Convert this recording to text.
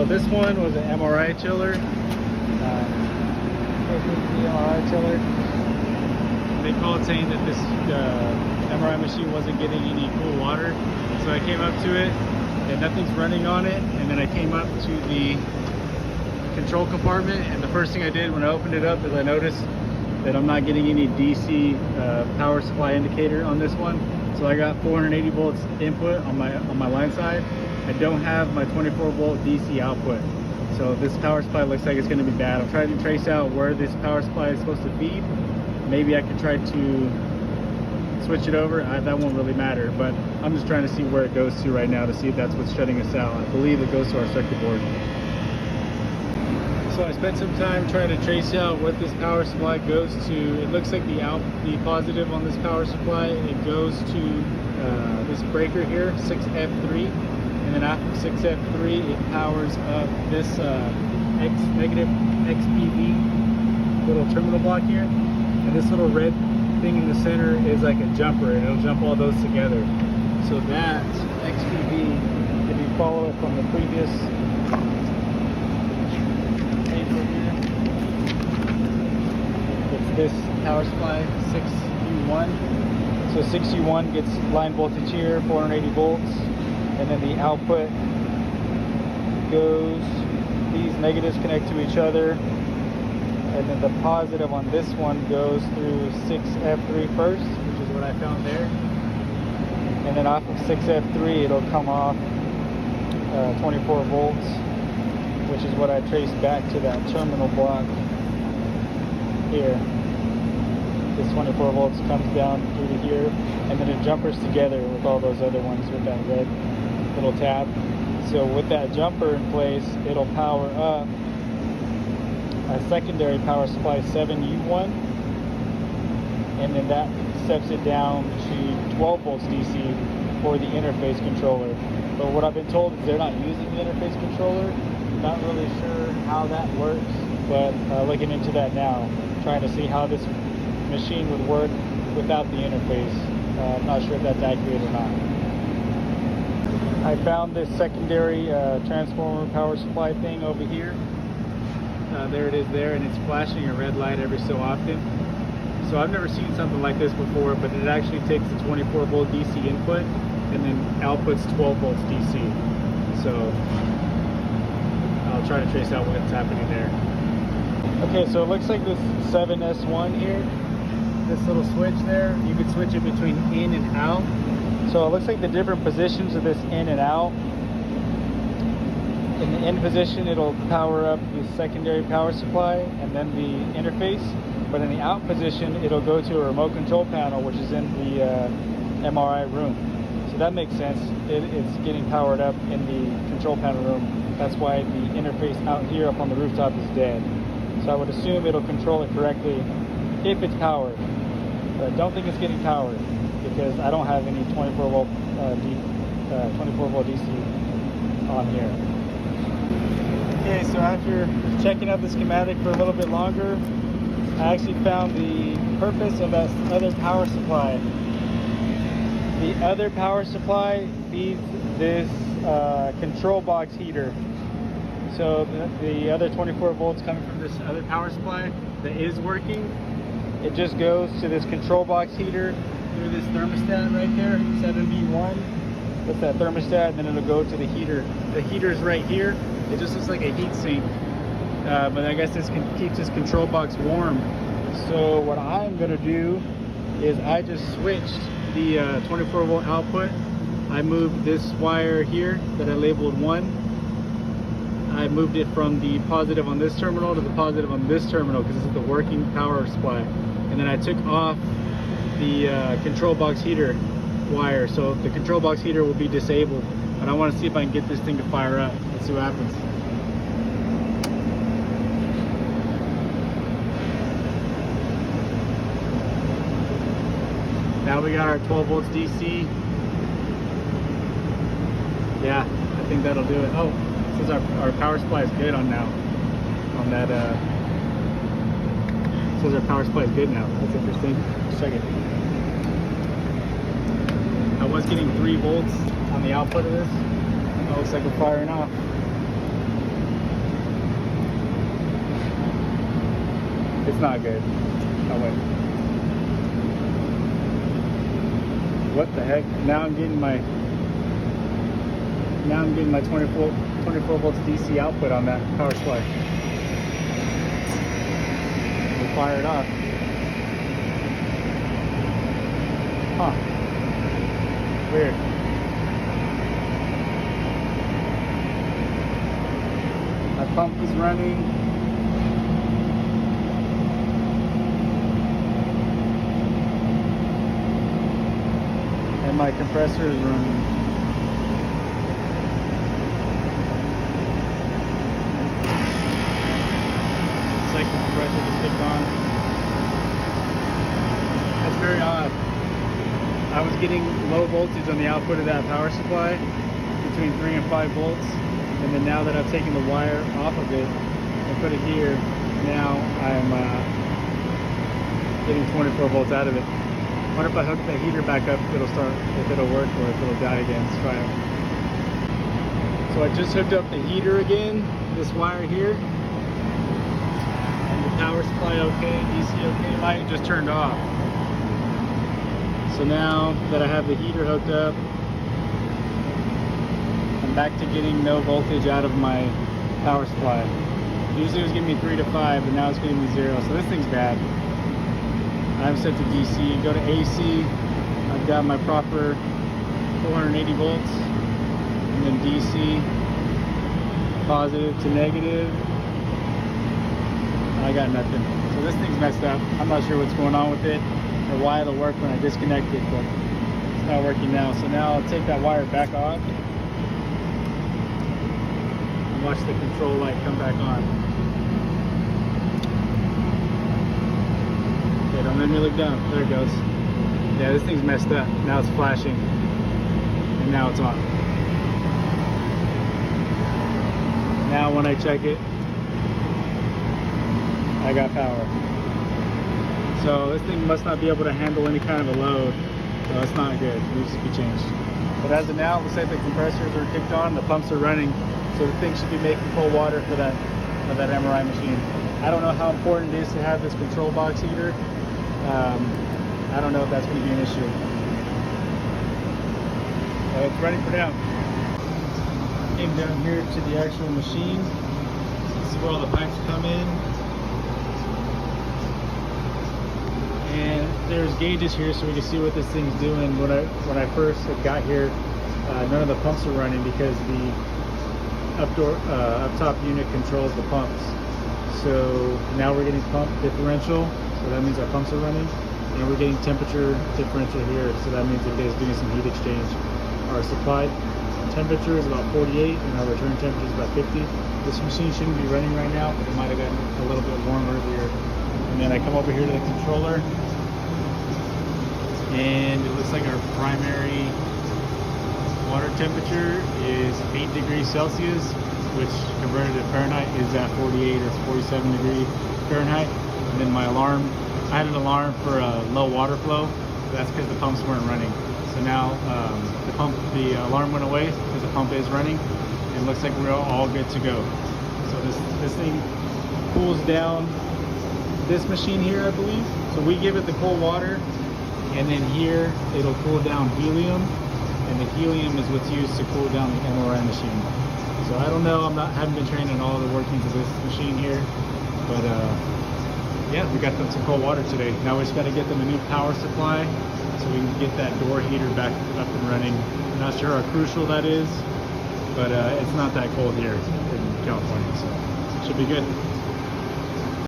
So this one was an MRI chiller. This is the MRI chiller. They called saying that this MRI machine wasn't getting any cool water. So I came up to it and nothing's running on it. And then I came up to the control compartment, and the first thing I did when I opened it up is I noticed that I'm not getting any DC power supply indicator on this one. So I got 480 volts input on my line side. I don't have my 24 volt DC output. So this power supply looks like it's going to be bad. I'm trying to trace out where this power supply is supposed to feed. Maybe I could try to switch it over. That won't really matter, but I'm just trying to see where it goes to right now to see if that's what's shutting us out. I believe it goes to our circuit board. So I spent some time trying to trace out what this power supply goes to. It looks like the positive on this power supply, it goes to this breaker here, 6F3. And then after 6F3, it powers up this negative XPV little terminal block here. And this little red thing in the center is like a jumper, and it'll jump all those together. So that XPV, if you follow it from the previous paper here, it's this power supply, 6U1. So 6U1 gets line voltage here, 480 volts. And then the output goes, these negatives connect to each other, and then the positive on this one goes through 6F3 first, which is what I found there. And then off of 6F3 it'll come off 24 volts, which is what I traced back to that terminal block here. This 24 volts comes down through to here, and then it jumpers together with all those other ones with that red little tab. So with that jumper in place, it'll power up a secondary power supply 7U1, and then that steps it down to 12 volts DC for the interface controller. But what I've been told is they're not using the interface controller. Not really sure how that works, but looking into that now, trying to see how this machine would work without the interface. I'm not sure if that's accurate or not. I found this secondary transformer power supply thing over here. There it is there, and it's flashing a red light every so often. So I've never seen something like this before, but it actually takes the 24 volt DC input and then outputs 12 volts DC. So I'll try to trace out what's happening there. Okay, so it looks like this 7S1 here, this little switch there, you could switch it between in and out. So it looks like the different positions of this in and out. In the in position, it'll power up the secondary power supply and then the interface. But in the out position, it'll go to a remote control panel, which is in the MRI room. So that makes sense. It's getting powered up in the control panel room. That's why the interface out here up on the rooftop is dead. So I would assume it'll control it correctly if it's powered. But I don't think it's getting powered, because I don't have any 24 volt DC on here. Okay, so after checking out the schematic for a little bit longer, I actually found the purpose of that other power supply. The other power supply feeds this control box heater. So the other 24 volts coming from this other power supply that is working, it just goes to this control box heater through this thermostat right there, 7V1. That's that thermostat, and then it'll go to the heater. The heater's right here. It just looks like a heat sink, but I guess this keeps this control box warm. So what I'm gonna do is I just switched the 24 volt output. I moved this wire here that I labeled 1. I moved it from the positive on this terminal to the positive on this terminal, because this is the working power supply. And then I took off the control box heater wire, so the control box heater will be disabled. But I want to see if I can get this thing to fire up. Let's see what happens. Now we got our 12 volts DC. Yeah, I think that'll do it. Oh, since our power supply is good on now, on that says our power supply is good now. That's interesting. Just check it. I was getting 3 volts on the output of this. It looks like we're firing off. It's not good. Oh wait. What the heck? Now I'm getting my 24 volts DC output on that power supply. We'll fire it off. Huh. Weird. My pump is running. And my compressor is running. It's like the compressor just kicked on. That's very odd. I was getting low voltage on the output of that power supply, between 3 and 5 volts. And then now that I've taken the wire off of it and put it here, now I'm getting 24 volts out of it. I wonder if I hook the heater back up, if it'll work, or if it'll die again. Let's try it. So I just hooked up the heater again, this wire here. And the power supply okay, DC okay, light just turned off. So now that I have the heater hooked up, I'm back to getting no voltage out of my power supply. Usually it was giving me 3 to 5, but now it's giving me 0. So this thing's bad. I'm set to DC. Go to AC. I've got my proper 480 volts. And then DC, positive to negative. I got nothing. So this thing's messed up. I'm not sure what's going on with it, or why it'll work when I disconnect it, but it's not working now. So now I'll take that wire back off and watch the control light come back on. Okay, don't let me look down. There it goes. Yeah, this thing's messed up. Now it's flashing, and now it's on. Now when I check it, I got power. So this thing must not be able to handle any kind of a load. So it's not good. It needs to be changed. But as of now, it looks like the compressors are kicked on, the pumps are running. So the thing should be making cold water for that MRI machine. I don't know how important it is to have this control box heater. I don't know if that's going to be an issue. So it's ready for now. Came down here to the actual machine. This is where all the pipes come in. And there's gauges here so we can see what this thing's doing. When I first got here, none of the pumps were running because the up top unit controls the pumps. So now we're getting pump differential, so that means our pumps are running, and we're getting temperature differential here, so that means it is doing some heat exchange. Our supplied temperature is about 48 and our return temperature is about 50. This machine shouldn't be running right now, but it might have gotten a little bit warm earlier. And then I come over here to the controller, and it looks like our primary water temperature is 8 degrees Celsius, which converted to Fahrenheit is at 48 or 47 degrees Fahrenheit. And then my alarm, I had an alarm for a low water flow. That's because the pumps weren't running. So now the alarm went away because the pump is running. It looks like we're all good to go. So this thing cools down this machine here, I believe. So we give it the cold water, and then here it'll cool down helium, and the helium is what's used to cool down the MRI machine. So I don't know, haven't been trained in all the workings of this machine here, but yeah, we got them some cold water today. Now we just got to get them a new power supply so we can get that door heater back up and running. I'm not sure how crucial that is, but it's not that cold here in California, so it should be good.